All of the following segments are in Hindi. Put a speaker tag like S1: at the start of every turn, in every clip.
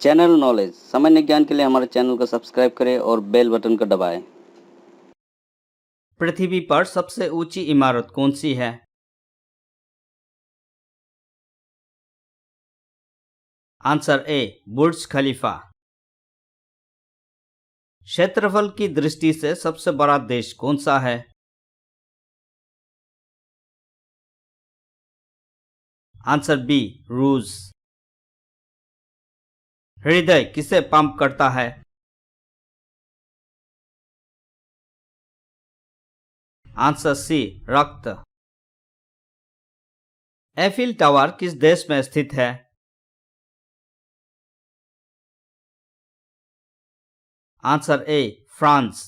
S1: जनरल नॉलेज सामान्य ज्ञान के लिए हमारे चैनल को सब्सक्राइब करें और बेल बटन को दबाएं।
S2: पृथ्वी पर सबसे ऊंची इमारत कौन सी है? आंसर ए, बुर्ज खलीफा। क्षेत्रफल की दृष्टि से सबसे बड़ा देश कौन सा है? आंसर बी, रूस। हृदय किसे पंप करता है? आंसर सी, रक्त। एफिल टावर किस देश में स्थित है? आंसर ए, फ्रांस।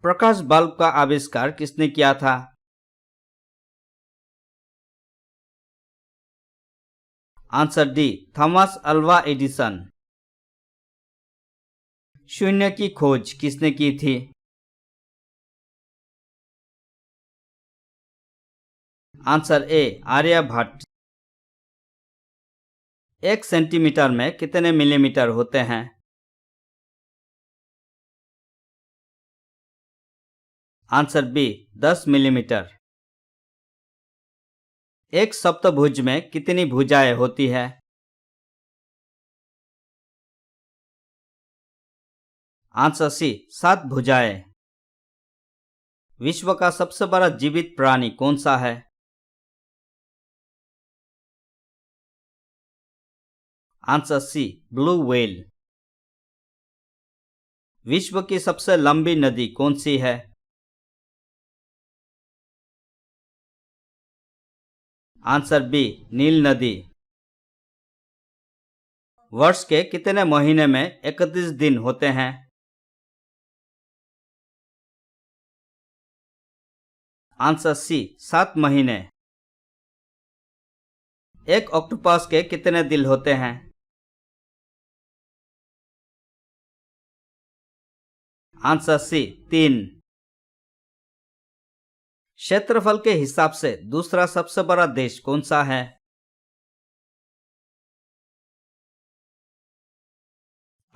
S2: प्रकाश बल्ब का आविष्कार किसने किया था? Answer D, Thomas Alva Edison. शून्य की खोज किसने की थी? Answer A, Aryabhata. 1 सेंटीमीटर में कितने मिलीमीटर होते हैं? Answer B, 10 millimetre. एक सप्तभुज में कितनी भुजाएं होती है? आंसर सी, 7 भुजाएं। विश्व का सबसे बड़ा जीवित प्राणी कौन सा है? Answer C, blue whale. विश्व की सबसे लंबी नदी कौन सी है? आंसर बी, नील नदी। वर्ष के कितने महीने में 31 दिन होते हैं? आंसर सी, 7 महीने। एक ऑक्टोपस के कितने दिल होते हैं? Answer C, 3। क्षेत्रफल के हिसाब से दूसरा सबसे बड़ा देश कौन सा है?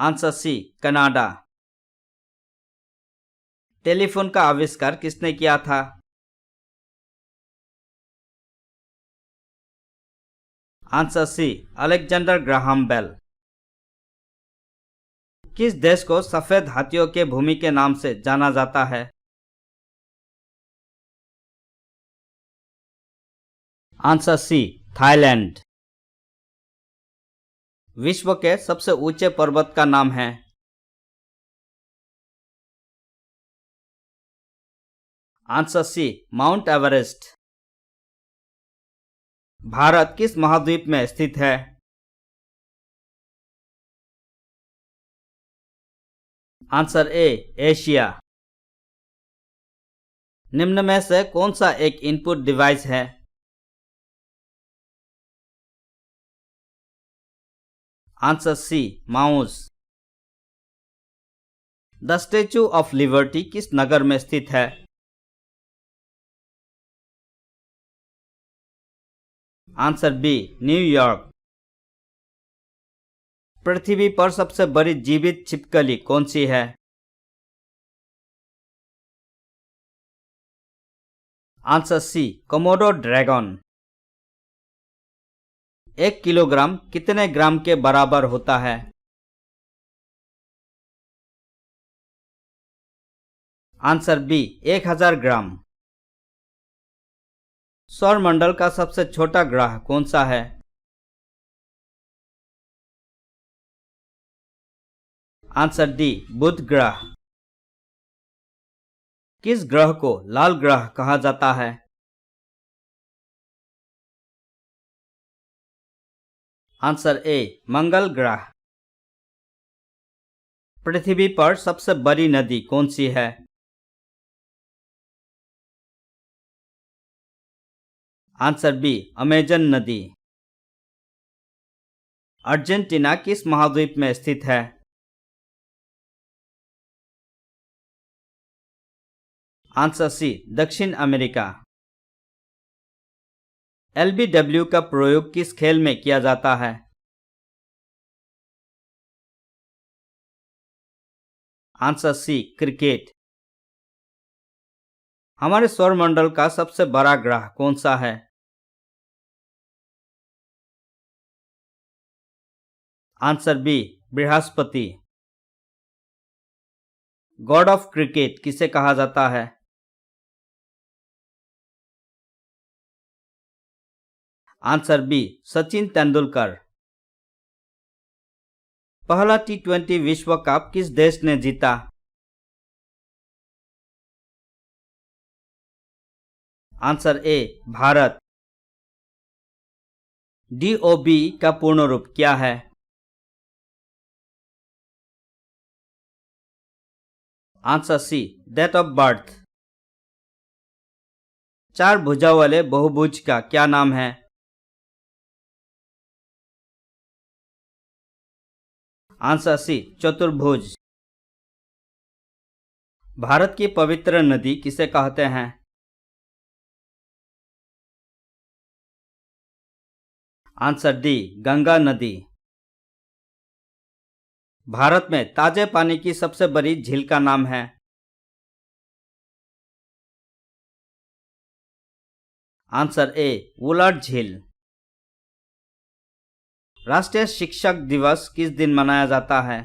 S2: आंसर सी, कनाडा। टेलीफोन का आविष्कार किसने किया था? Answer C, Alexander Graham Bell. किस देश को सफेद हाथियों के भूमि के नाम से जाना जाता है? Answer C, Thailand. विश्व के सबसे ऊंचे पर्वत का नाम है? Answer C, Mount Everest. भारत किस महाद्वीप में स्थित है? Answer A, Asia. निम्न में से कौन सा एक इनपुट डिवाइस है? Answer C, mouse. The Statue of Liberty किस नगर में स्थित है? Answer B, New York. पृथ्वी पर सबसे बड़ी जीवित छिपकली कौन सी है? Answer C, Komodo dragon. 1 kilogram कितने ग्राम के बराबर होता है? Answer B, 1000 gram. सौरमंडल का सबसे छोटा ग्रह कौन सा है? आंसर डी, बुध ग्रह। किस ग्रह को लाल ग्रह कहा जाता है? आंसर ए, मंगल ग्रह। पृथ्वी पर सबसे बड़ी नदी कौन सी है? आंसर बी, अमेजन नदी। अर्जेंटीना किस महाद्वीप में स्थित है? आंसर सी, दक्षिण अमेरिका। एलबीडब्ल्यू का प्रयोग किस खेल में किया जाता है? Answer C cricket. हमारे सौरमंडल का सबसे बड़ा ग्रह कौन सा है? आंसर बी बृहस्पति। गॉड ऑफ क्रिकेट किसे कहा जाता है? Answer B Sachin Tendulkar. पहला T20 विश्व कप किस देश ने जीता? Answer A Bharat. DOB का पूर्ण रूप क्या है? Answer C date of birth. चार भुजाओं वाले बहुभुज का क्या नाम है? आंसर सी चतुर्भुज। भारत की पवित्र नदी किसे कहते हैं? आंसर डी गंगा नदी। भारत में ताजे पानी की सबसे बड़ी झील का नाम है? आंसर ए वुलर्ड झील। राष्ट्रीय शिक्षक दिवस किस दिन मनाया जाता है?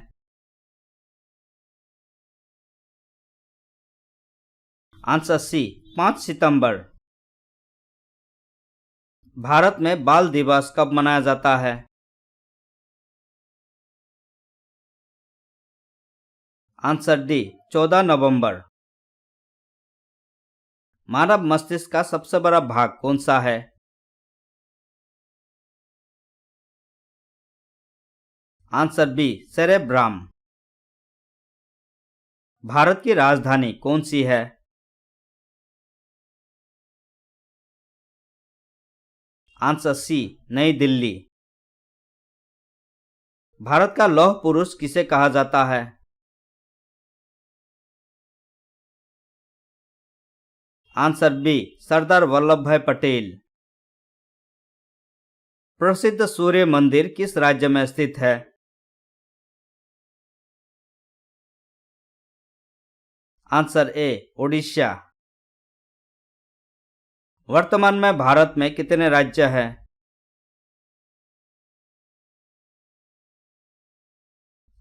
S2: आंसर सी 5 सितंबर। भारत में बाल दिवस कब मनाया जाता है? आंसर डी 14 नवंबर। मानव मस्तिष्क का सबसे बड़ा भाग कौन सा है? Answer B cerebrum. भारत की राजधानी कौन सी है? आंसर सी नई दिल्ली। भारत का लौह पुरुष किसे कहा जाता है? आंसर बी सरदार वल्लभ भाई पटेल। प्रसिद्ध सूर्य मंदिर किस राज्य में स्थित है? आंसर ए ओडिशा। वर्तमान में भारत में कितने राज्य हैं?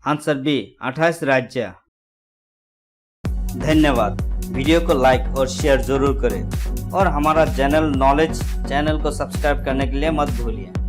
S2: आंसर बी 28 राज्य। धन्यवाद। वीडियो को लाइक और शेयर जरूर करें और हमारा जनरल नॉलेज चैनल को सब्सक्राइब करने के लिए मत भूलिए।